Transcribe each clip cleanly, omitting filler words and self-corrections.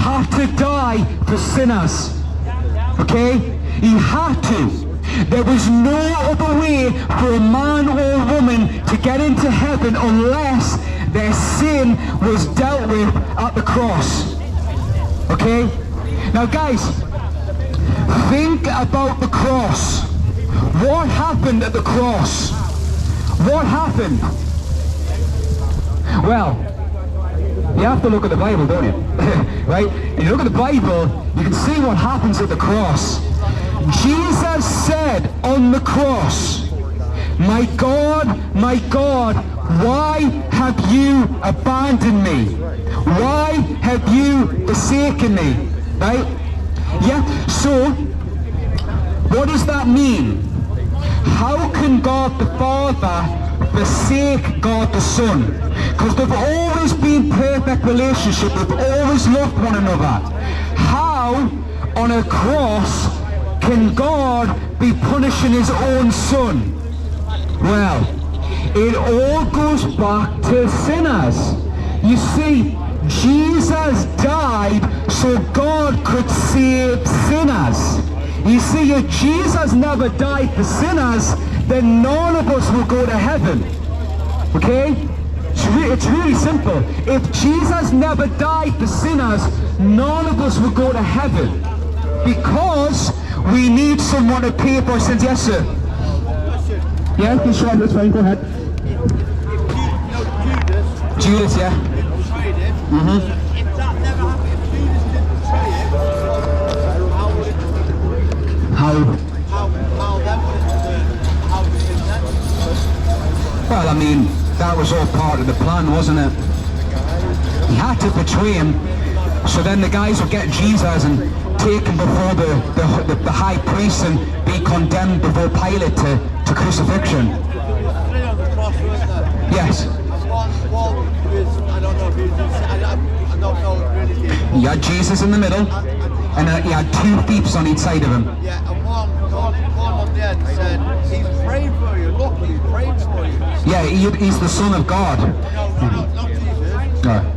had to die for sinners. Okay? He had to. There was no other way for a man or woman to get into heaven unless their sin was dealt with at the cross. Okay? Now guys, think about the cross. What happened at the cross? What happened? Well, you have to look at the Bible, don't you? Right? If you look at the Bible, you can see what happens at the cross. Jesus said on the cross, my God, why have you abandoned me? Why have you forsaken me? Right? Yeah, so what does that mean? How can God the Father forsake God the Son? Because they've always been perfect relationship, they've always loved one another. How on a cross can God be punishing his own Son? Well, it all goes back to sinners. You see, Jesus died so God could save sinners. You see, if Jesus never died for sinners, then none of us will go to heaven. Okay? It's really simple. If Jesus never died for sinners, none of us will go to heaven. Because we need someone to pay for our sins. Yes, sir? Yeah, sure, that's fine, go ahead. Judas, yeah? Mm-hmm. If that never happened, if Judas didn't betray him, how would it have How then would it then? Well, I mean, that was all part of the plan, wasn't it? He had to betray him, so then the guys would get Jesus and take him before the high priest and be condemned before Pilate to crucifixion. Yes. I don't know if he was, I don't know really. He had Jesus in the middle, and he had two thieves on each side of him. Yeah, and one on the end said, he's praying for you, look, he's praying for you. Yeah, he's the Son of God. No, not Jesus. No.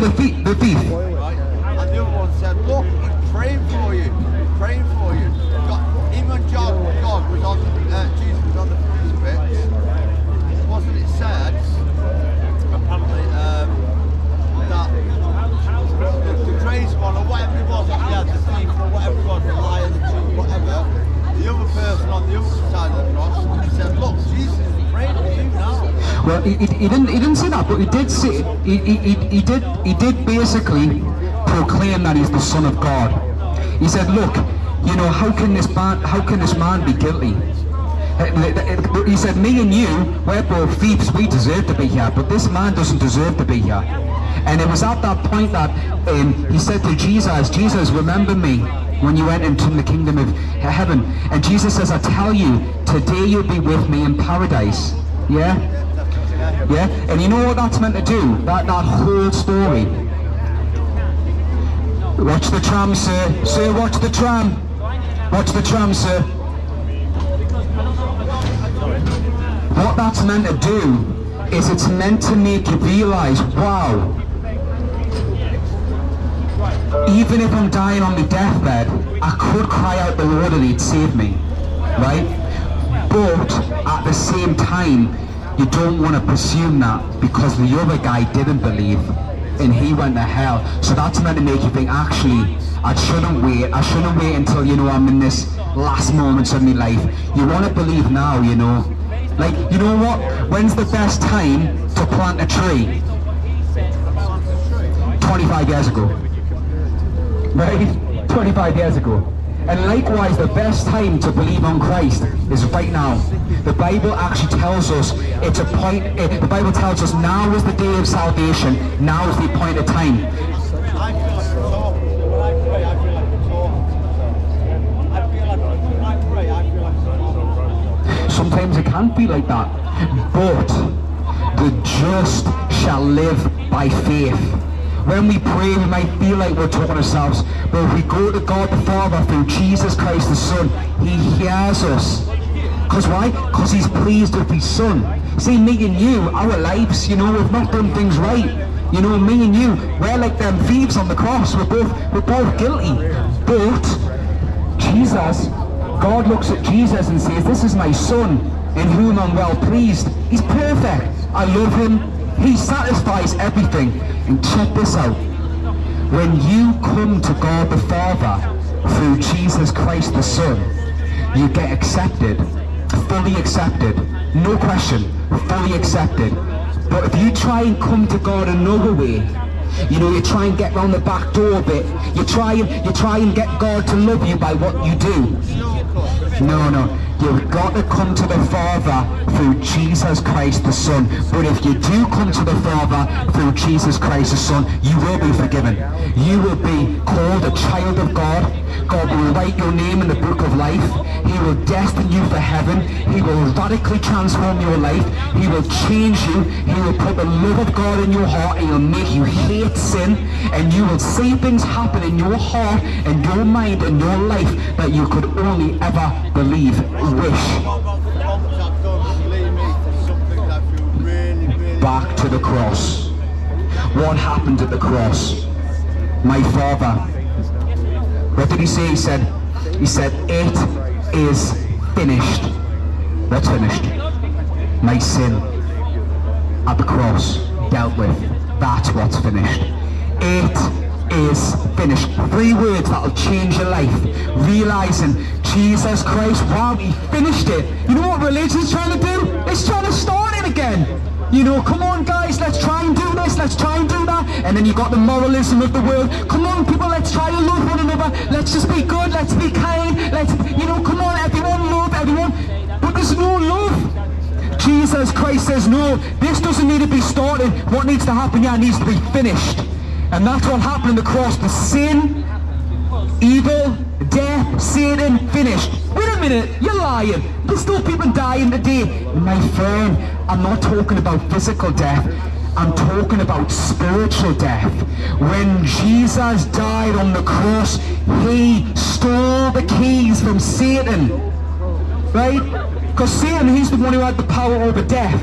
The thief. The thief. Right? And the other one said, look, he's praying for you. He's praying for you. Even God was on, Jesus was on the crucifix. Wasn't it said, apparently, that the crazy one, or whatever it was, the thief, or whatever it was, the liar, the cheat, whatever, the other person on the other side of the cross said, look, Jesus is praying for you now. Well, he didn't say that, but he did say he did basically proclaim that he's the Son of God. He said, look, you know, how can this man be guilty? He said, me and you, we're both thieves, we deserve to be here, but this man doesn't deserve to be here. And it was at that point that he said to Jesus, remember me when you went into the kingdom of heaven. And Jesus says, I tell you, today you'll be with me in paradise. Yeah? Yeah? And you know what that's meant to do? That whole story. Watch the tram, sir. Sir, watch the tram. Watch the tram, sir. What that's meant to do is it's meant to make you realize, wow, even if I'm dying on the deathbed, I could cry out the Lord and he'd save me, right? But at the same time, you don't want to presume that because the other guy didn't believe and he went to hell. So that's meant to make you think, actually, I shouldn't wait until, you know, I'm in this last moments of my life. You want to believe now, you know. Like, you know what? When's the best time to plant a tree? 25 years ago. Right? 25 years ago. And likewise, the best time to believe on Christ is right now. The Bible actually tells us it's a point, the Bible tells us now is the day of salvation, now is the appointed time. Sometimes it can be like that, but the just shall live by faith. When we pray, we might feel like we're talking ourselves, but if we go to God the Father through Jesus Christ the Son, he hears us. Because why? Because he's pleased with his Son. See, me and you, our lives, you know, we've not done things right. You know, me and you, we're like them thieves on the cross. We're both guilty. But Jesus, God looks at Jesus and says, this is my son in whom I'm well pleased. He's perfect. I love him. He satisfies everything. And check this out. When you come to God the Father through Jesus Christ the Son, you get accepted, fully accepted, no question, fully accepted. But if you try and come to God another way, you know, you try and get round the back door a bit, you try and get God to love you by what you do. No. You've got to come to the Father through Jesus Christ the Son. But if you do come to the Father through Jesus Christ the Son, you will be forgiven. You will be called a child of God. God will write your name in the book of life. He will destine you for heaven. He will radically transform your life. He will change you. He will put the love of God in your heart, and He'll make you hate sin. And you will see things happen in your heart and your mind and your life that you could only ever believe. Wish. Back to the cross. What happened at the cross? My Father. What did He say? He said, it is finished. What's finished? My sin at the cross dealt with. That's what's finished. It is finished. 3 words that'll change your life. Realizing Jesus Christ, wow, He finished it. You know what religion's trying to do? It's trying to start it again. You know, come on guys, let's try and do this, let's try and do that. And then you got the moralism of the world. Come on people, let's try to love one another. Let's just be good, let's be kind. Let's, you know, come on, everyone love everyone. But there's no love. Jesus Christ says, no, this doesn't need to be started. What needs to happen here needs to be finished. And that's what happened on the cross. The sin, evil, death, Satan, finished. Wait a minute, you're lying. There's still people dying today. My friend, I'm not talking about physical death. I'm talking about spiritual death. When Jesus died on the cross, He stole the keys from Satan. Right? Because Satan, he's the one who had the power over death.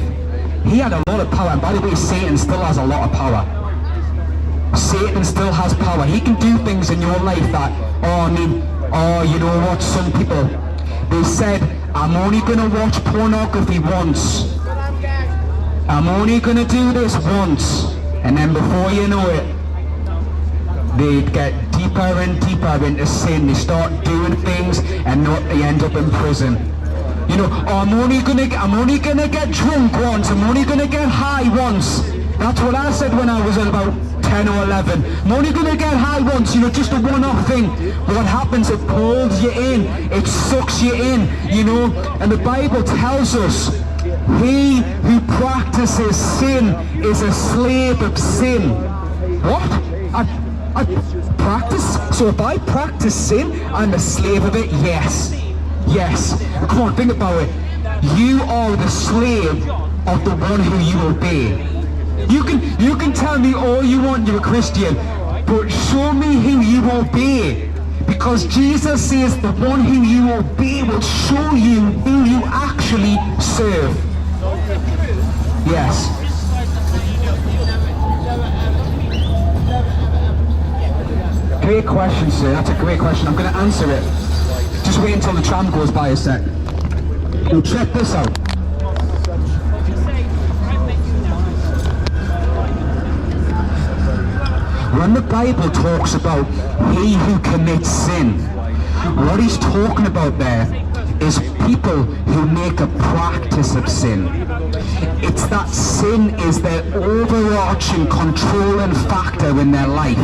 He had a lot of power. And by the way, Satan still has a lot of power. Satan still has power. He can do things in your life that, you know what, some people, they said, I'm only going to watch pornography once. I'm only going to do this once. And then before you know it, they get deeper and deeper into sin. They start doing things and they end up in prison. You know, I'm only gonna get drunk once. I'm only gonna get high once. That's what I said when I was about 10 or 11. I'm only gonna get high once, you know, just a one-off thing. What happens, it pulls you in, it sucks you in, you know. And the Bible tells us, he who practices sin is a slave of sin. What? I practice? So if I practice sin, I'm a slave of it? Yes. Yes. Come on, think about it. You are the slave of the one who you obey. You can tell me all you want, you're a Christian, but show me who you obey. Because Jesus says the one who you obey will show you who you actually serve. Yes. Great question, sir. That's a great question. I'm going to answer it. Just wait until the tram goes by a sec. Well, check this out. When the Bible talks about he who commits sin, what he's talking about there is people who make a practice of sin. It's that sin is their overarching controlling factor in their life.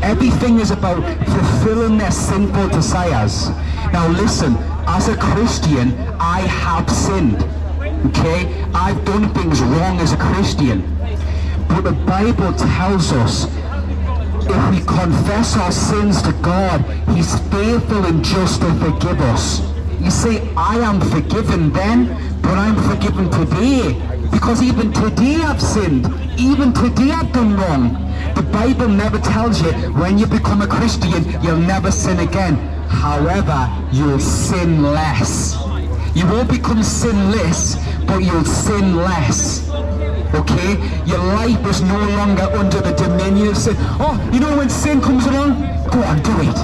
Everything is about fulfilling their sinful desires. Now listen, as a Christian, I have sinned. Okay? I've done things wrong as a Christian. But the Bible tells us if we confess our sins to God, He's faithful and just to forgive us. You say, I am forgiven then, but I'm forgiven today. Because even today I've sinned. Even today I've done wrong. The Bible never tells you when you become a Christian, you'll never sin again. However, you'll sin less. You won't become sinless, but you'll sin less. Okay? Your life is no longer under the dominion of sin. Oh, you know when sin comes along? Go on, do it.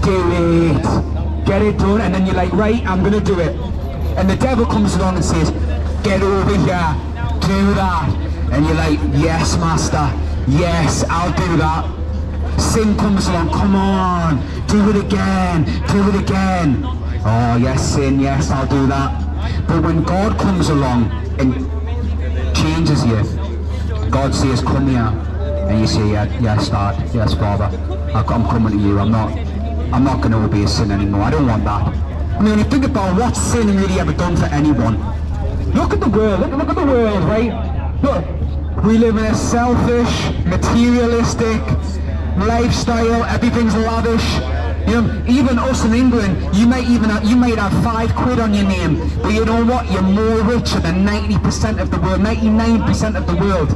Do it. Get it done, and then you're like, right, I'm gonna do it. And the devil comes along and says, get over here, do that. And you're like, yes, master, yes, I'll do that. Sin comes along, come on, do it again, do it again. Oh, yes, sin, yes, I'll do that. But when God comes along and changes you, God says, come here. And you say, yes, Dad, yes, Father, I'm coming to you. I'm not going to obey sin anymore. I don't want that. I mean, when you think about what sin really ever done for anyone, look at the world, look at the world, right? Look, we live in a selfish, materialistic lifestyle. Everything's lavish. You know, even us in England, you might have 5 quid on your name, but you know what? You're more richer than 90% of the world, 99% of the world.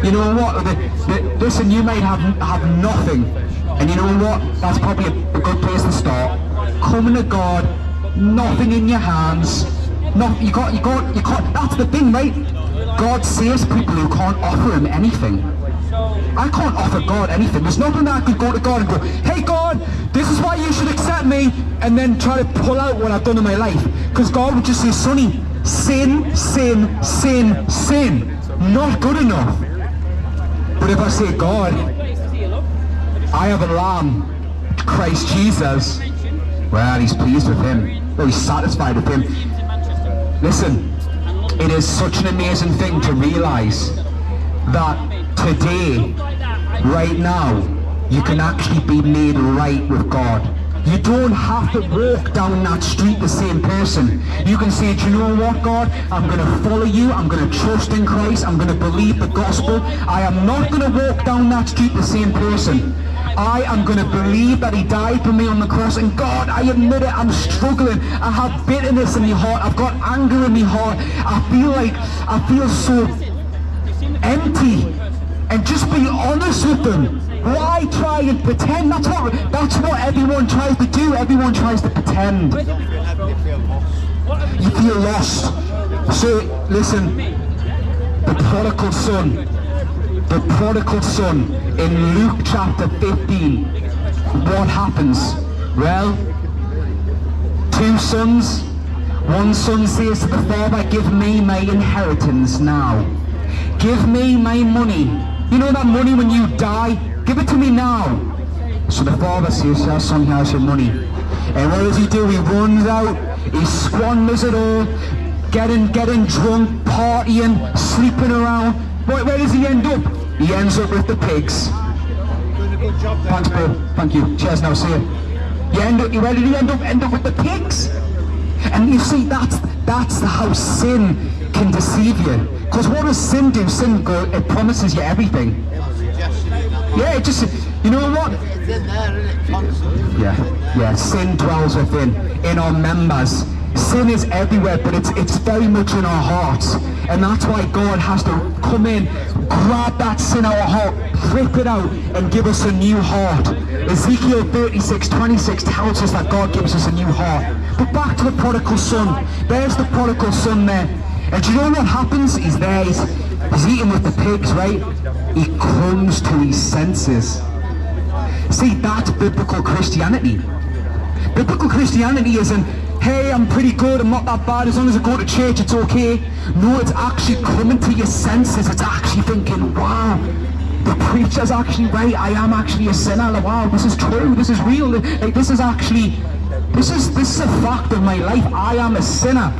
You know what? Listen, you might have nothing, and you know what? That's probably a good place to start. Coming to God, nothing in your hands. No, you can't. That's the thing, right? God saves people who can't offer Him anything. I can't offer God anything. There's nothing that I could go to God and go, hey God, this is why you should accept me, and then try to pull out what I've done in my life. Because God would just say, Sonny, sin, sin, sin, sin. Not good enough. But if I say, God, I have a lamb, Christ Jesus, well, He's pleased with Him. Well, He's satisfied with Him. Listen, it is such an amazing thing to realize that today, right now, you can actually be made right with God. You don't have to walk down that street the same person. You can say, do you know what, God? I'm going to follow you. I'm going to trust in Christ. I'm going to believe the gospel. I am not going to walk down that street the same person. I am going to believe that He died for me on the cross. And God, I admit it, I'm struggling. I have bitterness in my heart. I've got anger in my heart. I feel so empty. And just be honest with them. Why try and pretend? That's what everyone tries to do. Everyone tries to pretend. You feel lost. So listen, the prodigal son in Luke chapter 15, what happens? Well, 2 sons. One son says to the father, give me my inheritance now. Give me my money. You know that money when you die? Give it to me now. So the father says, yes, son, here's your money. And what does he do? He runs out, he squanders it all, getting drunk, partying, sleeping around. Where does he end up? He ends up with the pigs. Thanks, bro. Thank you. Cheers now, see you. Where did he end up with the pigs? And you see, that's how sin can deceive you. Because what does sin do? Sin it promises you everything. Yeah, it just, you know what? It's in there, isn't it? Constantly. Yeah, sin dwells within, in our members. Sin is everywhere, but it's very much in our hearts. And that's why God has to come in, grab that sin out of our heart, rip it out, and give us a new heart. Ezekiel 36:26 tells us that God gives us a new heart. But back to the prodigal son. There's the prodigal son there. And do you know what happens? He's there, he's eating with the pigs, right? He comes to his senses. See, that's biblical Christianity. Biblical Christianity isn't, hey, I'm pretty good, I'm not that bad, as long as I go to church, it's okay. No, it's actually coming to your senses. It's actually thinking, wow, the preacher's actually right, I am actually a sinner. Like, wow, this is true, this is real. Like, this is a fact of my life. I am a sinner.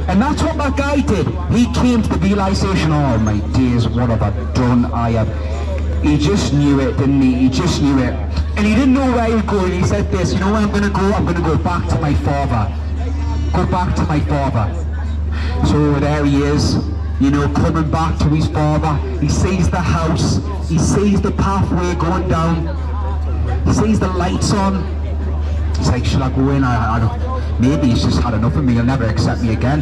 And that's what that guy did. He came to the realization, oh my days, what have I done? He just knew it, didn't he? He just knew it. And he didn't know where he was going. He said this, you know where I'm going to go? I'm going to go back to my father. Go back to my father. So there he is, you know, coming back to his father. He sees the house. He sees the pathway going down. He sees the lights on. He's like, should I go in? I don't. Maybe he's just had enough of me, he'll never accept me again.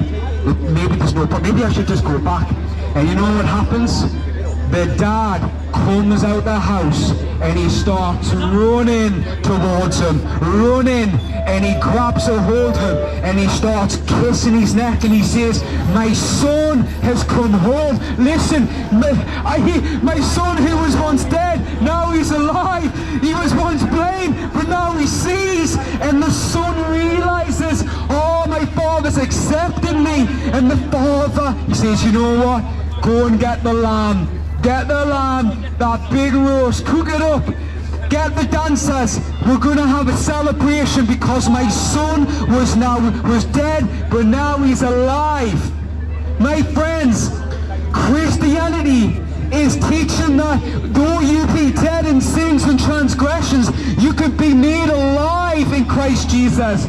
Maybe there's no point, maybe I should just go back. And you know what happens? the dad comes out the house and he starts running towards him, running, and he grabs a hold of him and he starts kissing his neck and he says, my son has come home. Listen, my son who was once dead, now he's alive. He was once blind, but now he sees. And the son realizes, oh, my father's accepted me. And the father, he says, you know what? Go and get the lamb. Get the lamb, that big roast, cook it up. Get the dancers. We're going to have a celebration because my son was dead, but now he's alive. My friends, Christianity is teaching that though you be dead in sins and transgressions, you could be made alive in Christ Jesus.